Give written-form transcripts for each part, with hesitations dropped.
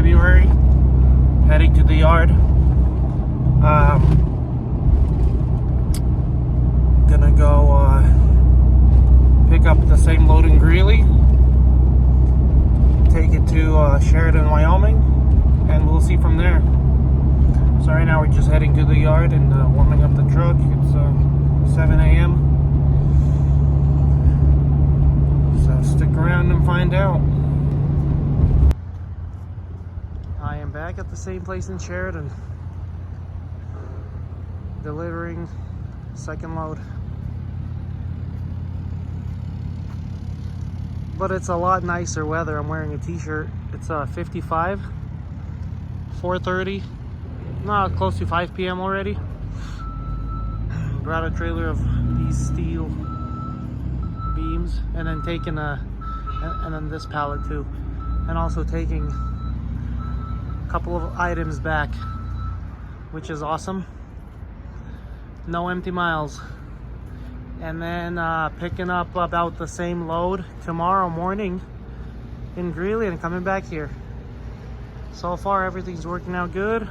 February. Heading to the yard. Gonna go pick up the same load in Greeley, take it to Sheridan, Wyoming, and we'll see from there. So right now we're just heading to the yard and warming up the truck. It's 7 a.m. So stick around and find out. I am back at the same place in Sheridan, delivering second load. But it's a lot nicer weather. I'm wearing a t-shirt. It's 55, 4:30, no, close to 5 p.m. already. Brought a trailer of these steel beams, and then taking and then this pallet too, and also taking a couple of items back, which is awesome. No empty miles. And then picking up about the same load tomorrow morning in Greeley and coming back here. So far everything's working out good,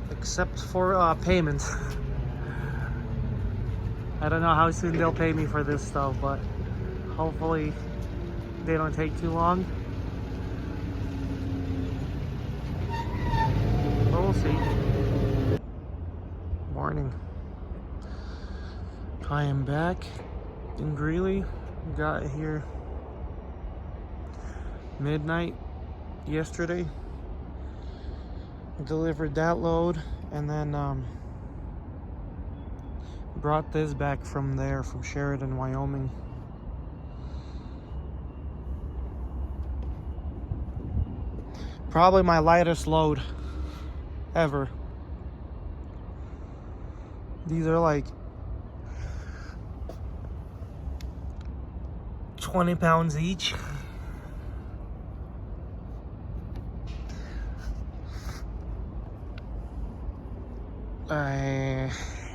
except for payment. I don't know how soon they'll pay me for this stuff, but hopefully they don't take too long. But we'll see. Morning. I am back in Greeley. Got here midnight yesterday. Delivered that load, and then brought this back from there, from Sheridan, Wyoming. Probably my lightest load ever. These are like 20 pounds each.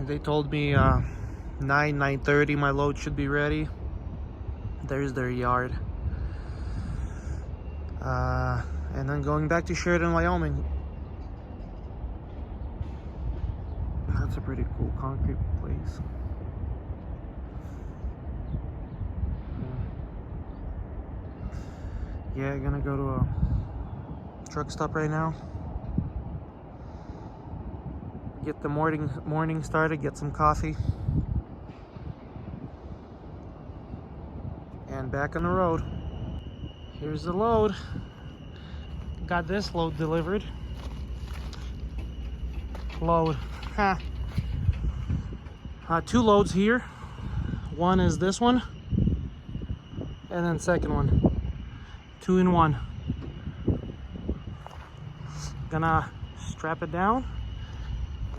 They told me 9:30 my load should be ready. There's their yard. And then going back to Sheridan, Wyoming. That's a pretty cool concrete place. Yeah, gonna go to a truck stop right now. Get the morning started, get some coffee. And back on the road. Here's the load. Got this load delivered. Load. Two loads here. One is this one, and then second one. 2 in 1. Gonna strap it down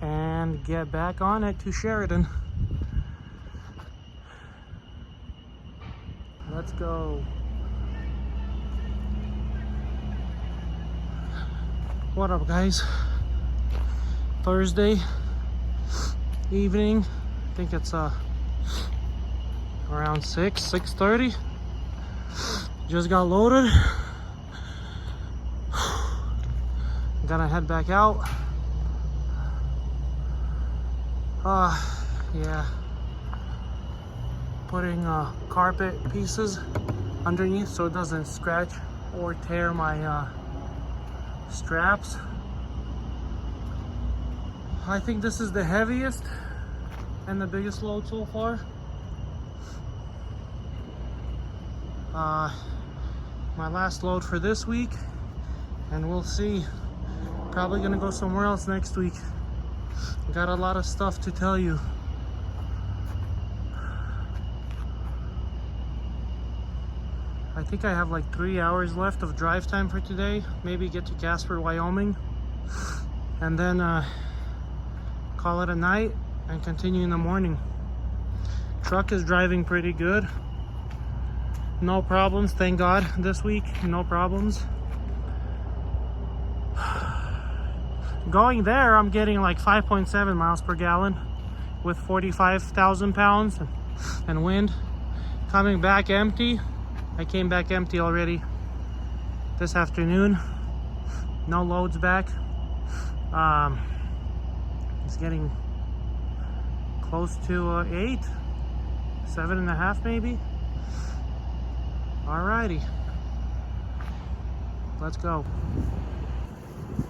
and get back on it to Sheridan. Let's go. What up, guys? Thursday evening. I think it's around 6:30. Just got loaded. Gonna head back out. Yeah. Putting carpet pieces underneath so it doesn't scratch or tear my straps. I think this is the heaviest and the biggest load so far. My last load for this week, and we'll see. Probably gonna go somewhere else next week. Got a lot of stuff to tell you. I think I have like 3 hours left of drive time for today. Maybe get to Casper, Wyoming, and then call it a night and continue in the morning. Truck is driving pretty good. No problems, thank God, this week. No problems. Going there, I'm getting like 5.7 miles per gallon with 45,000 pounds and wind. Coming back empty. I came back empty already this afternoon. No loads back. It's getting close to 8, 7.5 maybe. Alrighty, let's go.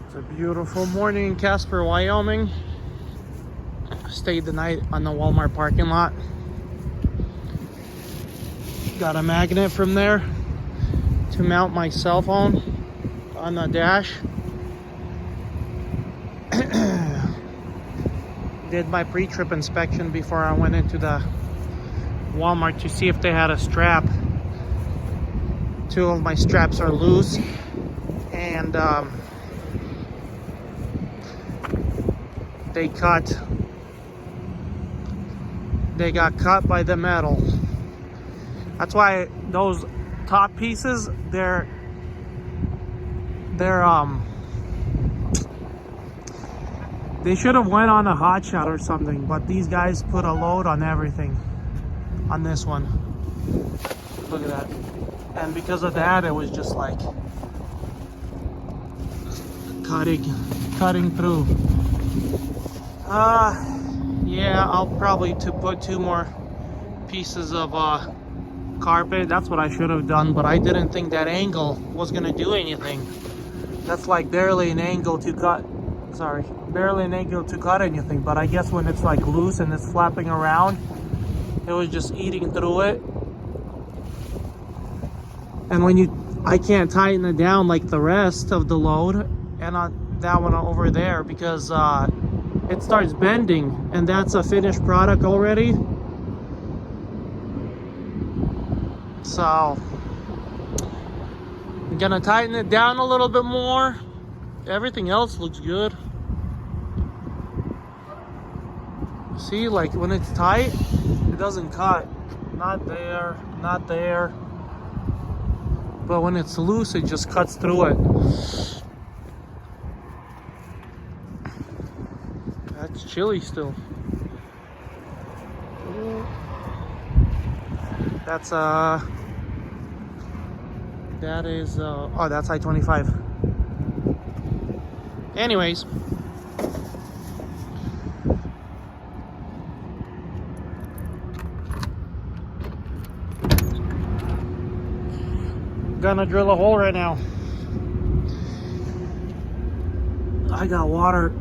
It's a beautiful morning in Casper, Wyoming. Stayed the night on the Walmart parking lot. Got a magnet from there to mount my cell phone on the dash. Did my pre-trip inspection before I went into the Walmart to see if they had a strap. 2 of my straps are loose, and they got cut by the metal. That's why those top pieces, they're they should have went on a hot shot or something, but these guys put a load on everything on this one. Look at that. And because of that, it was just like cutting through. Yeah, I'll probably put 2 more pieces of carpet. That's what I should have done, but I didn't think that angle was gonna do anything. That's like barely an angle to cut. Sorry, barely an angle to cut anything, but I guess when it's like loose and it's flapping around, it was just eating through it. And when I can't tighten it down like the rest of the load and on that one over there, because it starts bending, and that's a finished product already. So I'm gonna tighten it down a little bit more. Everything else looks good. See, like when it's tight, it doesn't cut. Not there, not there. But when it's loose, it just cuts through it. That's chilly still. That's that is oh, that's I-25. Anyways, gonna drill a hole right now. I got water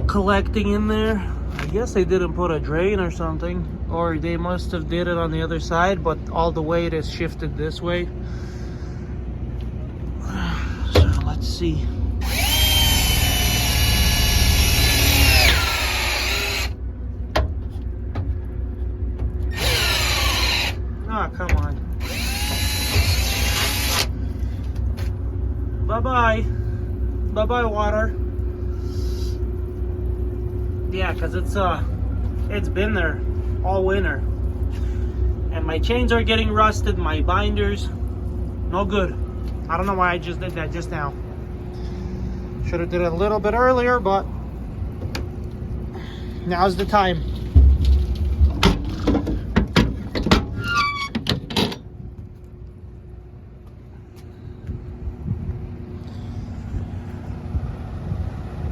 collecting in there. I guess they didn't put a drain or something, or they must have did it on the other side, but all the weight is shifted this way. So let's see. Ah, come on. Bye-bye. Bye-bye, water. Yeah, because it's been there all winter. And my chains are getting rusted, my binders, no good. I don't know why I just did that just now. Should have did it a little bit earlier, but now's the time.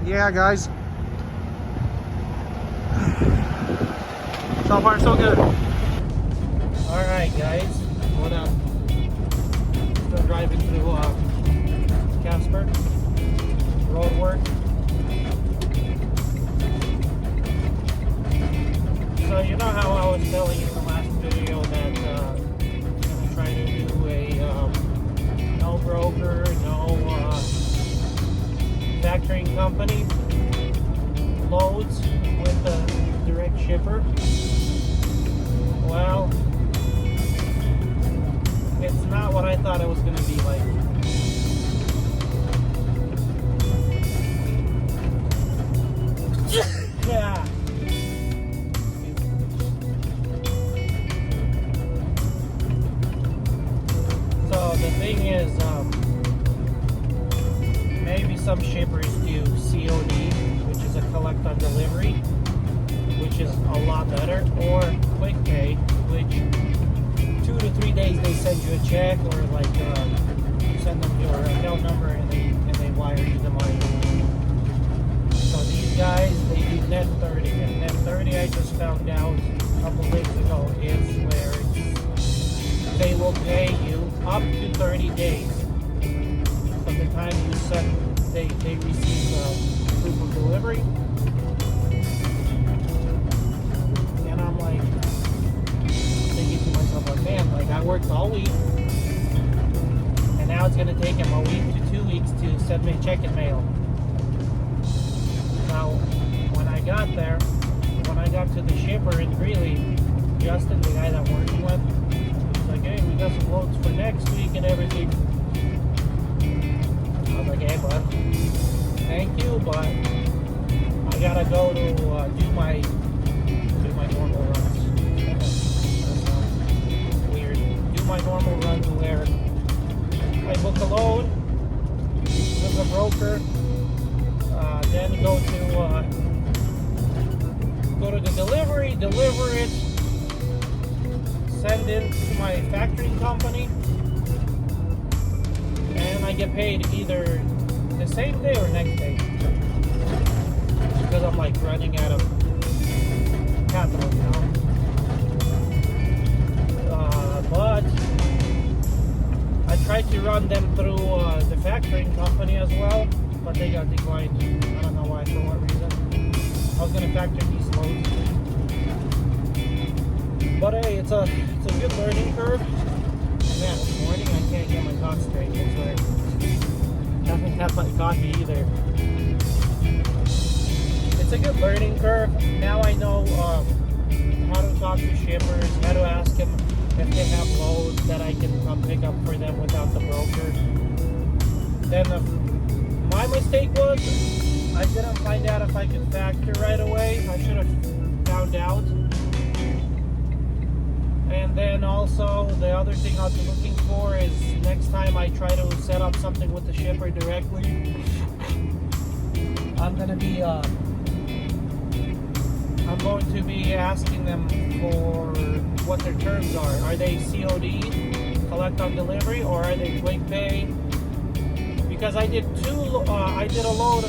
Yeah, guys. So far, so good. All right, guys. What up? Still driving through Casper. Road work. So you know how I was telling you in the last video that I'm gonna try to do a no broker, no factoring company loads with the direct shipper. Well, it's not what I thought it was going to be like. Yeah. So the thing is, maybe some shippers do COD, which is a collect on delivery, which is a lot better, or quick pay, which 2 to 3 days they send you a check, or like you send them your account number and they time you send, they receive proof of delivery. And I'm like thinking to myself, like, man, like I worked all week, and now it's gonna take him a week to 2 weeks to send me check in mail. Now, when I got there, when I got to the shipper in Greeley, Justin, the guy that I'm working with, was like, hey, we got some loads for next week and everything. I was like, hey, bud, thank you, but I gotta go to do my normal runs. That sounds weird. Do my normal runs where I book a load with a broker, then go to the delivery, deliver it, send it to my factoring company, and I get paid either the same day or next day, because I'm like running out of capital, you know. But I tried to run them through the factoring company as well, but they got declined. I don't know why, for what reason. I was gonna factor these loads, but hey, it's a good learning curve. Man, this morning I can't get my thoughts straight. I swear. Haven't had my coffee either. It's a good learning curve. Now I know how to talk to shippers, how to ask them if they have loads that I can come pick up for them without the broker. Then my mistake was I didn't find out if I could factor right away. I should have found out. And then also the other thing I'll be looking for is next time I try to set up something with the shipper directly, I'm going to be asking them for what their terms are. Are they COD, collect on delivery, or are they quick pay? Because I did a load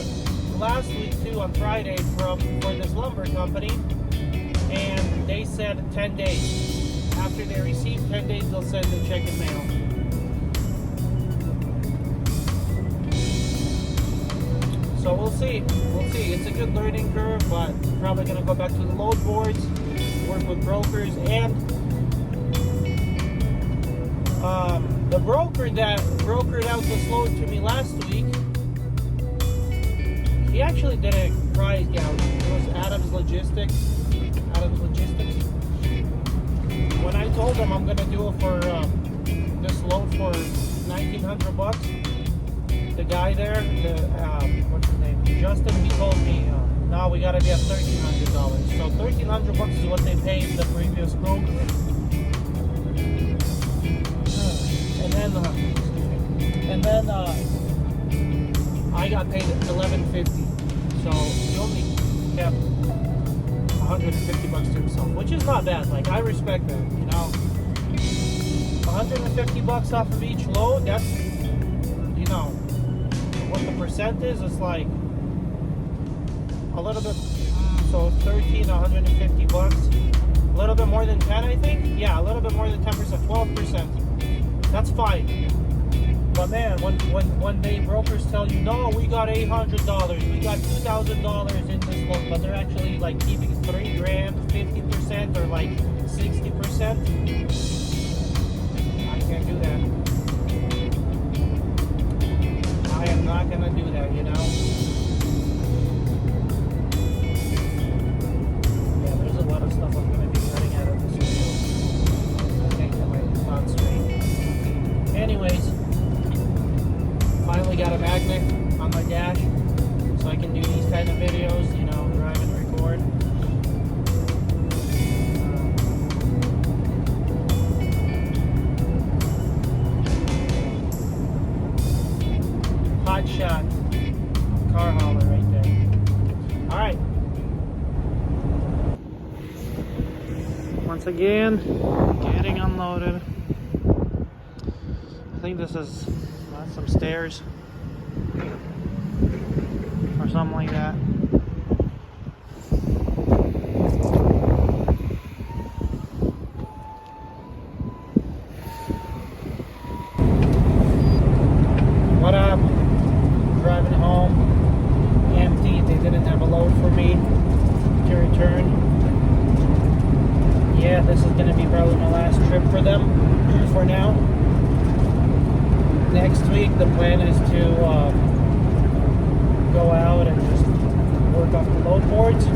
last week too on Friday for this lumber company, and they said 10 days. After they receive 10 days, they'll send the check in mail. So we'll see. We'll see. It's a good learning curve, but probably gonna go back to the load boards, work with brokers, and the broker that brokered out this load to me last week, he actually did a price gouge. It was Adam's Logistics. When I told him I'm gonna do it for this load for $1,900, the guy there, what's his name, Justin, he told me, no, we gotta be at $1,300. So $1,300 is what they paid the previous broker. And then I got paid $1,150. So he only kept $150 to himself, which is not bad. Like, I respect that, you know. $150 off of each load, that's, you know, what the percent is, it's like a little bit, so 13, $150, a little bit more than 10, I think. Yeah, a little bit more than 10%, 12%. That's fine. But man, when they brokers tell you, no, we got $800, we got $2,000 in this loan, but they're actually like keeping $3,000, 50%, or like 60%. I can't do that. I am not gonna do that, you know. Yeah, there's a lot of stuff I'm gonna be cutting out of this video. I can't get my thoughts straight. Anyways. Finally got a magnet on my dash, so I can do these kind of videos, you know, drive and record. Hot shot car hauler right there. Alright. Once again, getting unloaded. I think this is some stairs or something like that. What happened? next week the plan is to go out and just work off the load boards.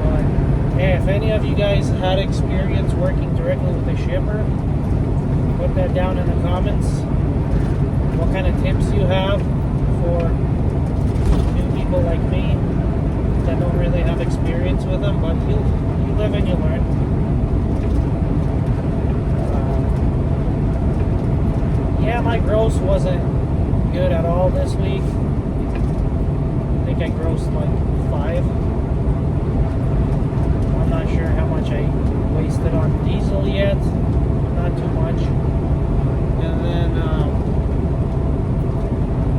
But hey, if any of you guys had experience working directly with a shipper, put that down in the comments. What kind of tips you have for new people like me that don't really have experience with them, but you live and you learn. Yeah, my gross wasn't good at all this week. I think I grossed like 5. I'm not sure how much I wasted on diesel yet. Not too much. And then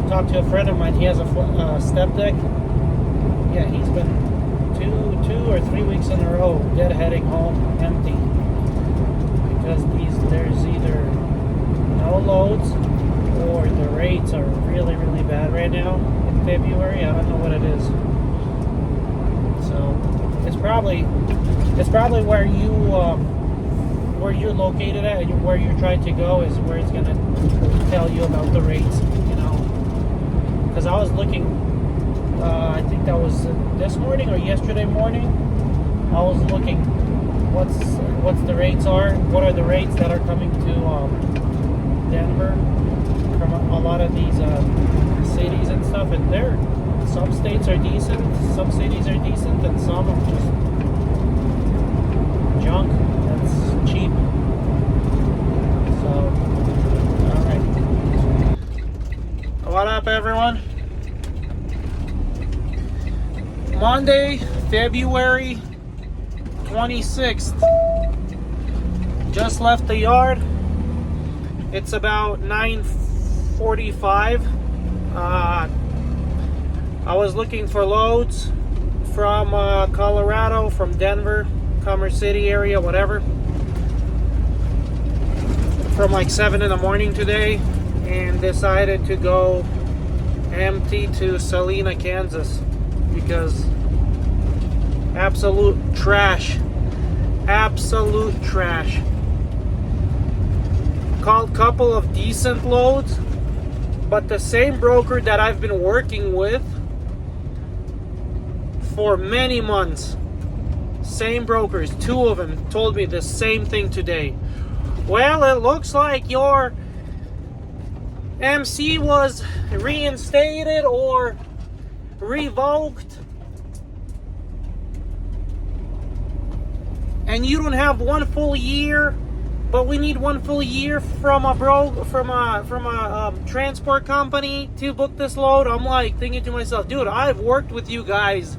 talked to a friend of mine. He has a step deck. Yeah, he's been 2 or 3 weeks in a row deadheading home empty because there's either no loads or the rates are really, really bad right now in February. I don't know what it is. So it's probably where you're located at, where you're trying to go is where it's gonna tell you about the rates, you know. Because I was looking, I think that was this morning or yesterday morning. I was looking what's the rates are. What are the rates that are coming to Denver from a lot of these cities and stuff, and some states are decent, some cities are decent, and some are just junk that's cheap. So, alright. What up, everyone? Monday, February 26th. Just left the yard. It's about 9:45. I was looking for loads from Colorado, from Denver, Commerce City area, whatever, from like 7 in the morning today, and decided to go empty to Salina, Kansas, because absolute trash. Called a couple of decent loads, but the same broker that I've been working with for many months, same brokers, 2 of them told me the same thing today. Well, it looks like your MC was reinstated or revoked, and you don't have 1 full year, but we need 1 full year from a transport company to book this load. I'm like thinking to myself, dude, I've worked with you guys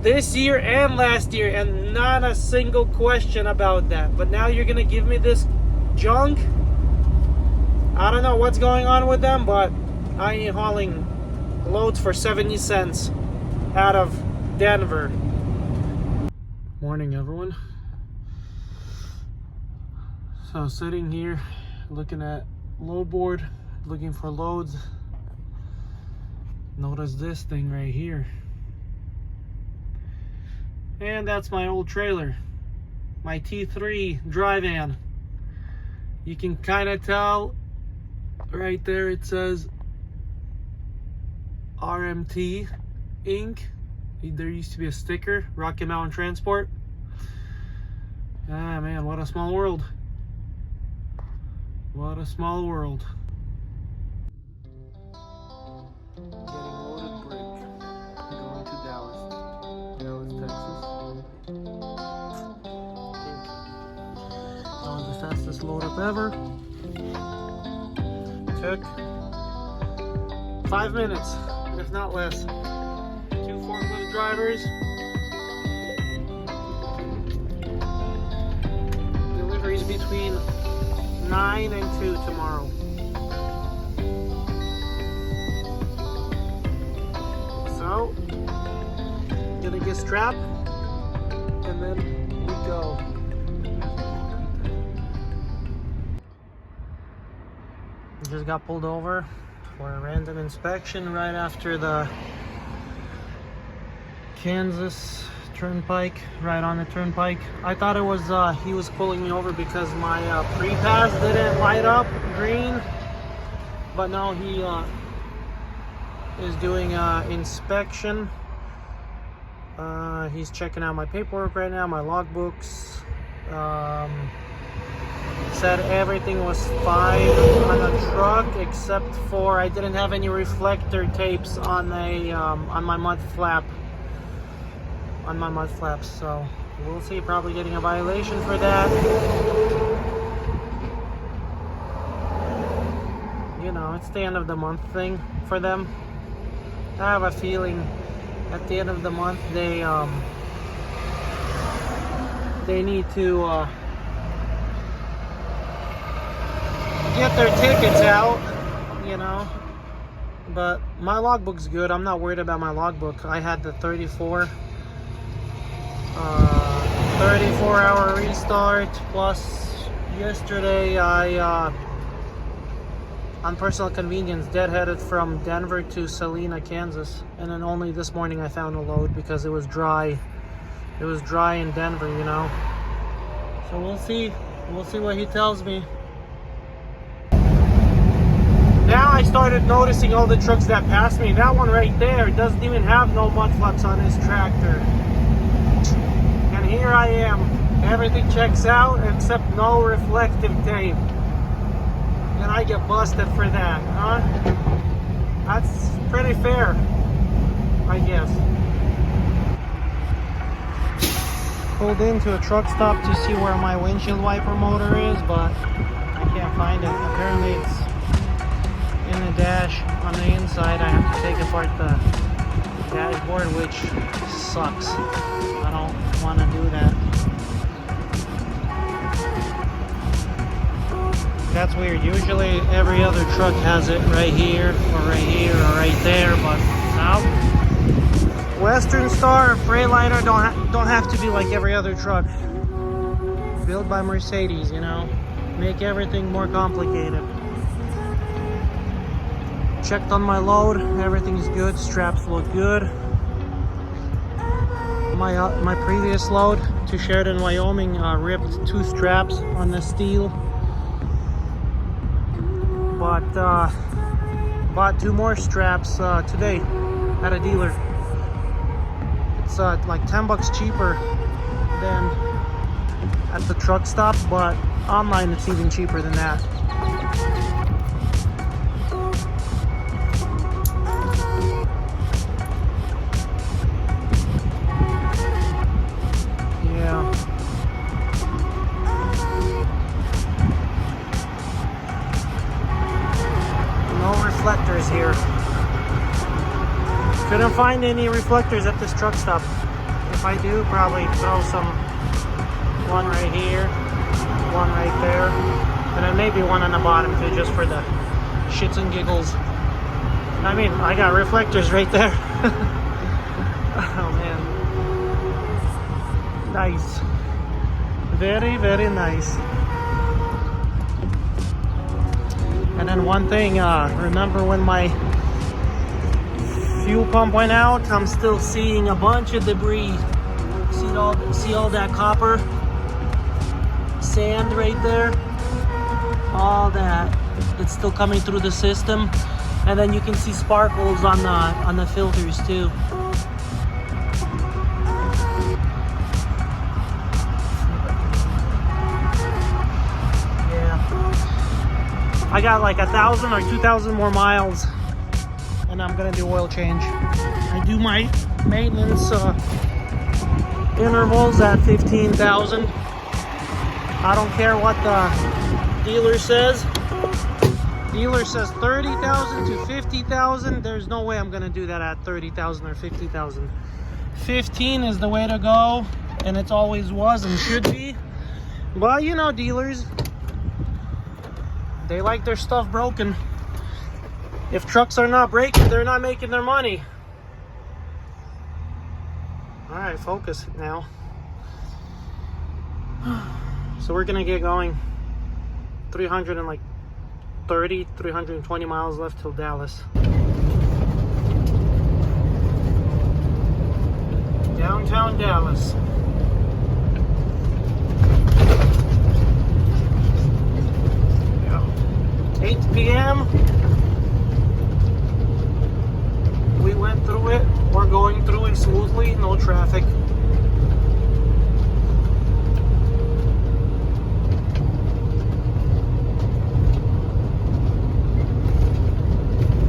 this year and last year, and not a single question about that. But now you're gonna give me this junk? I don't know what's going on with them, but I ain't hauling loads for 70 cents out of Denver. Morning, everyone. So sitting here looking at load board, looking for loads. Notice this thing right here. And that's my old trailer, my T3 dry van. You can kind of tell right there, it says RMT Inc. There used to be a sticker, Rocky Mountain Transport. Ah man, what a small world. What a small world. Getting loaded bridge. Going to Dallas, Texas. That was the fastest load up ever. Took 5 minutes, if not less. 2 forklift drivers. Deliveries between 9 and 2 tomorrow. So, gonna get strapped and then we go. Just got pulled over for a random inspection right after the Kansas turnpike, right on the turnpike. I thought it was he was pulling me over because my pre-pass didn't light up green, but no, he is doing inspection. He's checking out my paperwork right now, my logbooks. Said everything was fine on the truck except for I didn't have any reflector tapes on my mud flap. On my mud flaps, so we'll see. Probably getting a violation for that. You know, it's the end of the month thing for them. I have a feeling at the end of the month they need to get their tickets out, you know. But my logbook's good. I'm not worried about my logbook. I had the 34-hour restart, plus yesterday I on personal convenience deadheaded from Denver to Salina, Kansas, and then only this morning I found a load because it was dry. It was dry in Denver, you know. So we'll see what he tells me. Now I started noticing all the trucks that passed me. That one right there doesn't even have no mud flaps on his tractor. And here I am. Everything checks out except no reflective tape. And I get busted for that, huh? That's pretty fair, I guess. Pulled into a truck stop to see where my windshield wiper motor is, but I can't find it. Apparently it's in the dash on the inside. I have to take apart the dashboard, which sucks. I don't want to do that. That's weird. Usually every other truck has it right here or right here or right there, but no. Western Star or Freightliner don't have to be like every other truck. Built by Mercedes, you know. Make everything more complicated. Checked on my load, everything's good, straps look good. My previous load to Sheridan, Wyoming, ripped 2 straps on the steel. But bought 2 more straps today at a dealer. It's like $10 cheaper than at the truck stop, but online it's even cheaper than that. Reflectors here. Couldn't find any reflectors at this truck stop. If I do, probably throw one right here, one right there, and then maybe one on the bottom too, just for the shits and giggles. I mean, I got reflectors right there. Oh man, nice, very, very nice. And then one thing, remember when my fuel pump went out? I'm still seeing a bunch of debris. See all that copper? Sand right there? All that. It's still coming through the system. And then you can see sparkles on the filters too. I got like 1,000 or 2,000 more miles, and I'm gonna do oil change. I do my maintenance intervals at 15,000. I don't care what the dealer says. Dealer says 30,000 to 50,000. There's no way I'm gonna do that at 30,000 or 50,000. 15 is the way to go, and it always was and should be. But you know, dealers, they like their stuff broken. If trucks are not breaking, they're not making their money. All right, focus now. So we're gonna get going. 320 miles left till Dallas. Downtown Dallas. Yeah. 8 p.m. We went through it. We're going through it smoothly, no traffic.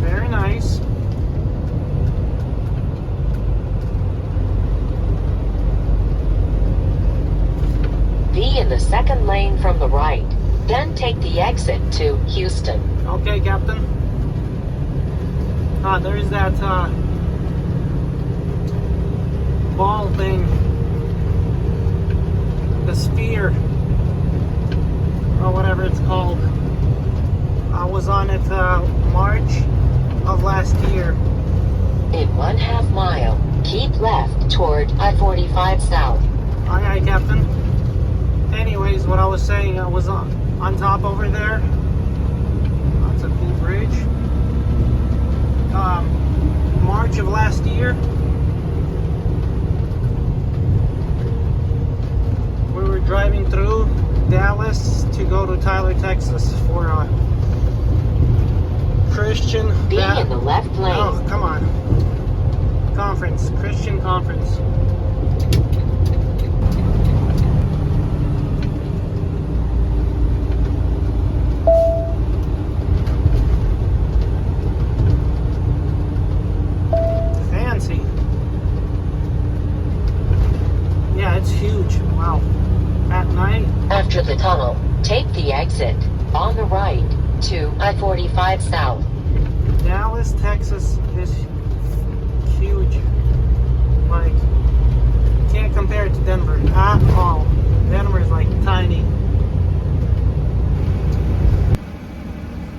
Very nice. Be in the second lane from the right. Then take the exit to Houston. Okay, Captain. There's that ball thing. The sphere. Or whatever it's called. I was on it March of last year. In 1/2 mile, keep left toward I-45 South. Aye, aye, Captain. Anyways, what I was saying, I was on top over there. That's a cool bridge. March of last year, we were driving through Dallas to go to Tyler, Texas for a Christian. Be in the left lane. Oh, come on. Conference, Christian conference. Fancy. Yeah, it's huge. Wow. At night. After the tunnel, take the exit on the right to I-45 South. Dallas, Texas is huge. Like, can't compare it to Denver at all. Denver is like tiny.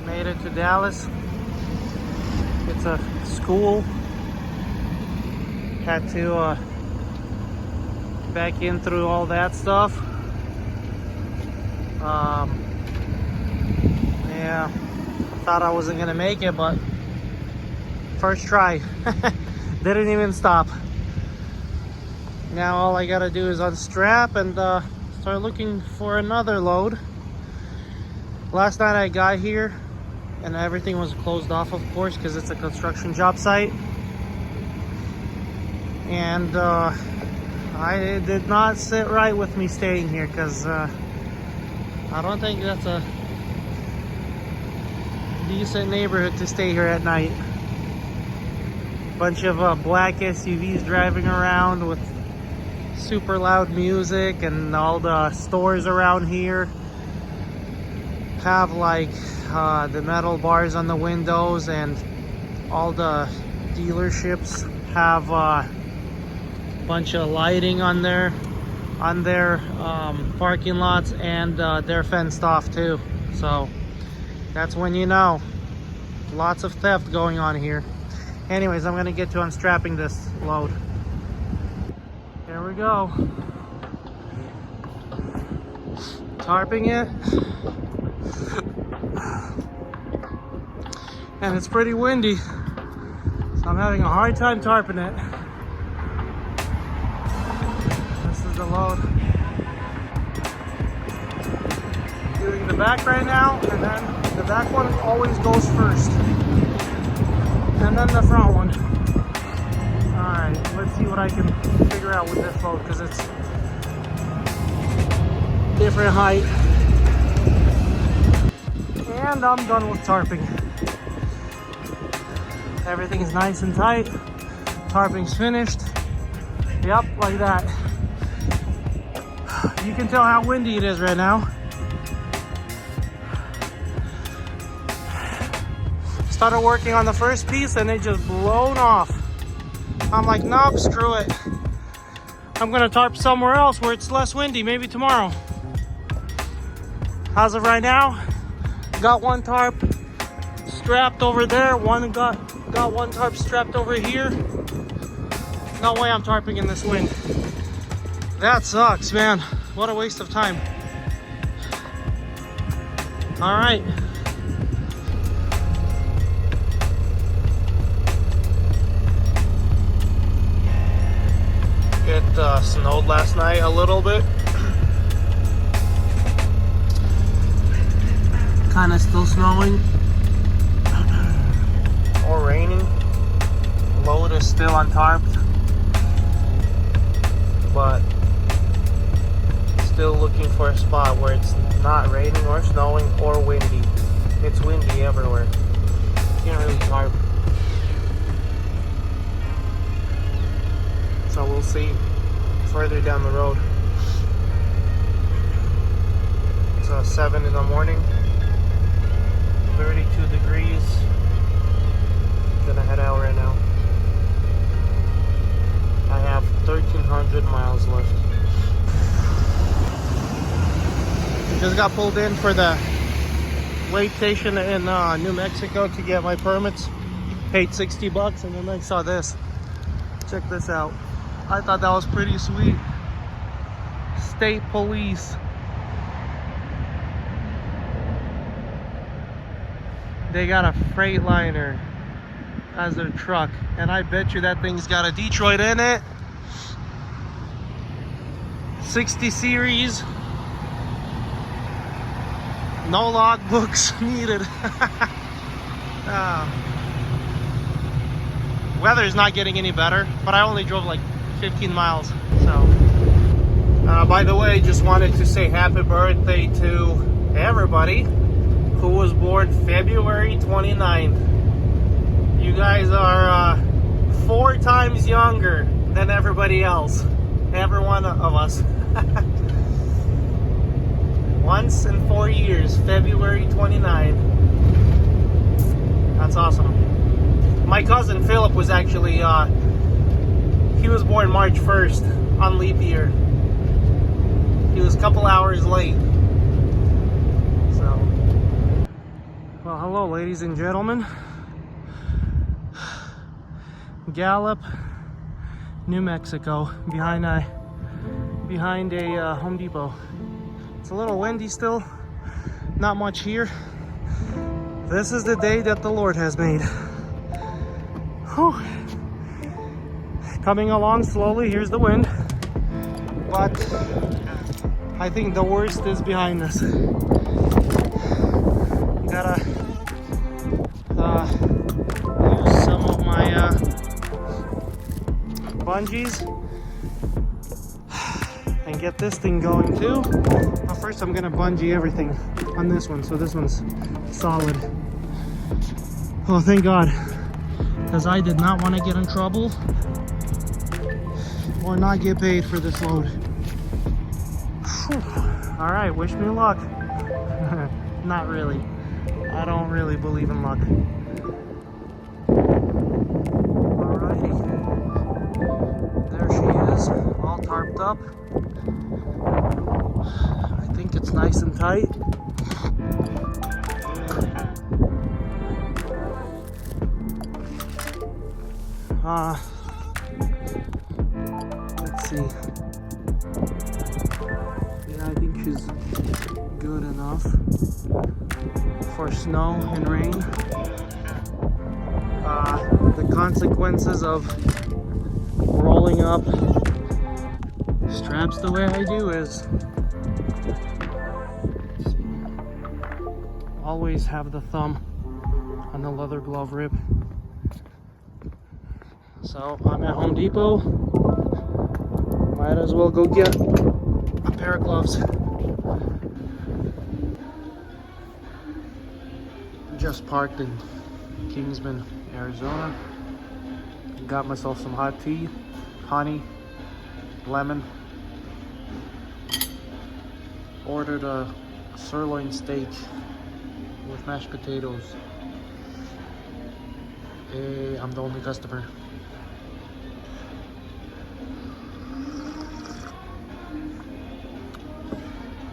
Made it to Dallas. It's a school. Had to back in through all that stuff. Yeah, thought I wasn't gonna make it, but first try. Didn't even stop. Now all I gotta do is unstrap and start looking for another load. Last night I got here and everything was closed off, of course, because it's a construction job site. And it did not sit right with me staying here, because I don't think that's a decent neighborhood to stay here at night. Bunch of black SUVs driving around with super loud music, and all the stores around here have like the metal bars on the windows, and all the dealerships have bunch of lighting on their parking lots, and they're fenced off too. So that's when you know lots of theft going on here. Anyways, I'm gonna get to unstrapping this load. Here we go. Tarping it. And it's pretty windy, so I'm having a hard time tarping it. This is the load. Doing the back right now, and then the back one always goes first. And then the front one. Alright, let's see what I can figure out with this load, because it's different height. And I'm done with tarping. Everything is nice and tight. Tarping's finished. Yep, like that. You can tell how windy it is right now. Started working on the first piece and it just blown off. I'm like, nope, screw it. I'm gonna tarp somewhere else where it's less windy, maybe tomorrow. As of right now, got one tarp strapped over there, got one tarp strapped over here. No way I'm tarping in this wind. That sucks, man. What a waste of time. All right. It snowed last night a little bit. Kind of still snowing or raining. Load is still untarped, but still looking for a spot where it's not raining or snowing or windy. It's windy everywhere. Can't really tarp. So we'll see further down the road. It's 7 in the morning, 32 degrees. Gonna head out right now. I have 1,300 miles left. Just got pulled in for the weigh station in New Mexico to get my permits. Paid $60 and then I saw this. Check this out. I thought that was pretty sweet. State police. They got a Freightliner as their truck, and I bet you that thing's got a Detroit in it. 60 series. No log books needed. Weather's not getting any better, but I only drove like 15 miles. So, by the way, just wanted to say happy birthday to everybody who was born February 29th. You guys are 4 times younger than everybody else. Every one of us. Once in 4 years, February 29th. That's awesome. My cousin Philip was actually, he was born March 1st on leap year. He was a couple hours late. So, well, hello, ladies and gentlemen. Gallup, New Mexico, behind a Home Depot. It's a little windy still, not much here. This is the day that the Lord has made. Whew. Coming along slowly, here's the wind. But I think the worst is behind us. Gotta use some of my bungees and get this thing going too. But first I'm gonna bungee everything on this one, so this one's solid. Oh, thank God, because I did not want to get in trouble or not get paid for this load. Whew. All right, wish me luck. Not really. I don't really believe in luck. Alrighty. There she is, all tarped up. I think it's nice and tight. Let's see. Yeah, I think she's good enough for snow and rain. The consequences of rolling up straps the way I do is always have the thumb on the leather glove rib. So I'm at Home Depot. Might as well go get a pair of gloves. Just parked in Kingsman, Arizona. Got myself some hot tea, honey, lemon. Ordered a sirloin steak with mashed potatoes. Hey, I'm the only customer.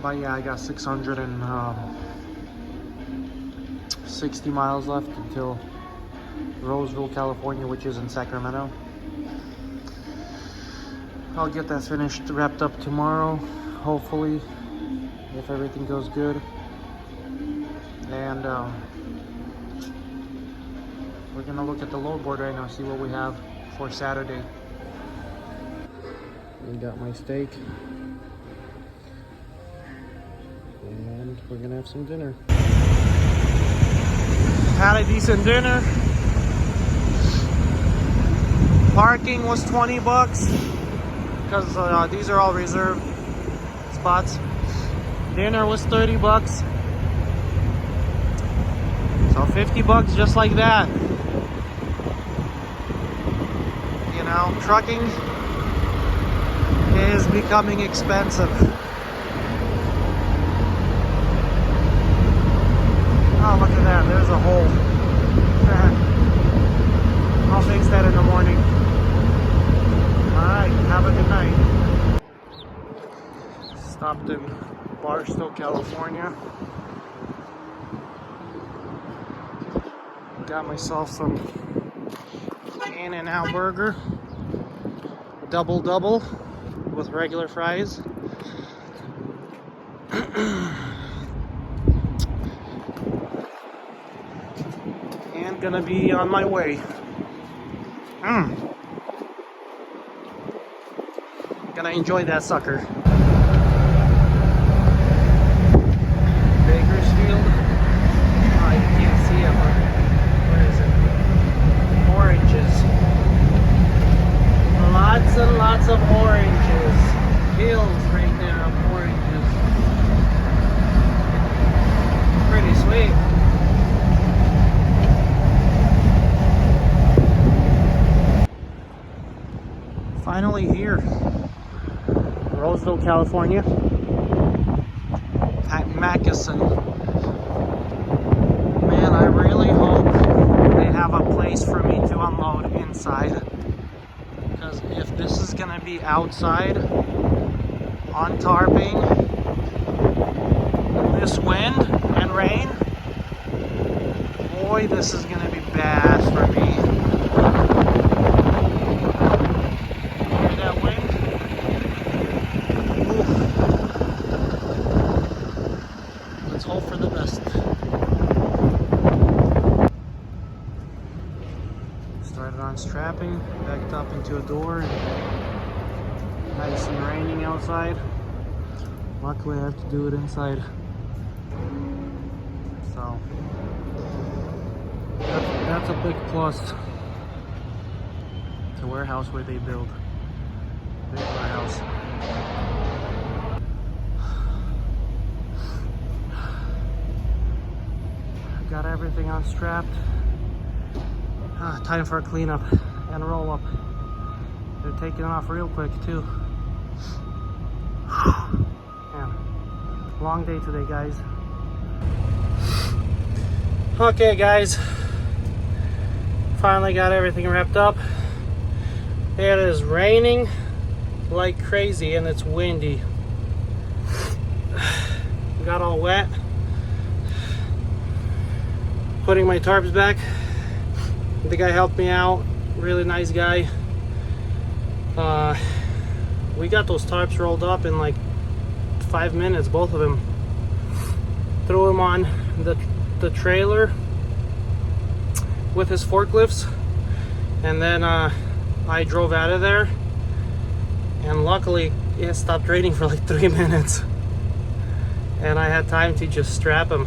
But yeah, I got 660 miles left until Roseville, California, which is in Sacramento. I'll get that finished, wrapped up tomorrow, hopefully, if everything goes good. And we're gonna look at the load board right now, see what we have for Saturday. I got my steak. And we're gonna have some dinner. Had a decent dinner. Parking was 20 bucks because these are all reserved spots. Dinner was 30 bucks. So 50 bucks just like that. You know, trucking is becoming expensive. Oh, look at that. There's a hole. I'll fix that in the morning. Alright, have a good night. Stopped in Barstow, California. Got myself some In-N-Out burger. Double with regular fries. And gonna be on my way. Gonna enjoy that sucker. Bakersfield. Oh, you can't see it, but where is it? Oranges. Lots and lots of oranges. Hills right there of oranges. Pretty sweet. Finally here. Roseville, California. At Mackeson. Man, I really hope they have a place for me to unload inside. Because if this is gonna be outside on tarping, this wind and rain, boy, this is gonna be bad for me. Hear that wind? Ooh. Let's hope for the best. Started unstrapping, backed up into a door. Nice and raining outside. Luckily, I have to do it inside. So that's a big plus. It's a warehouse where they build. Big warehouse. Got everything unstrapped. Time for a cleanup and roll up. They're taking off real quick too. Man, long day today, guys. Okay, guys. Finally got everything wrapped up. It is raining like crazy and it's windy. Got all wet. Putting my tarps back. The guy helped me out. Really nice guy. We got those tarps rolled up in like 5 minutes, both of them. Threw them on the trailer with his forklifts, and then I drove out of there, and luckily it stopped raining for like 3 minutes and I had time to just strap them,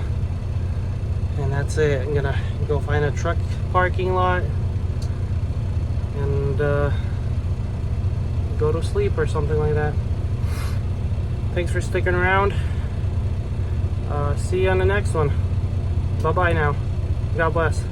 and that's it. I'm gonna go find a truck parking lot and go to sleep or something like that. Thanks for sticking around. See you on the next one. Bye bye now. God bless.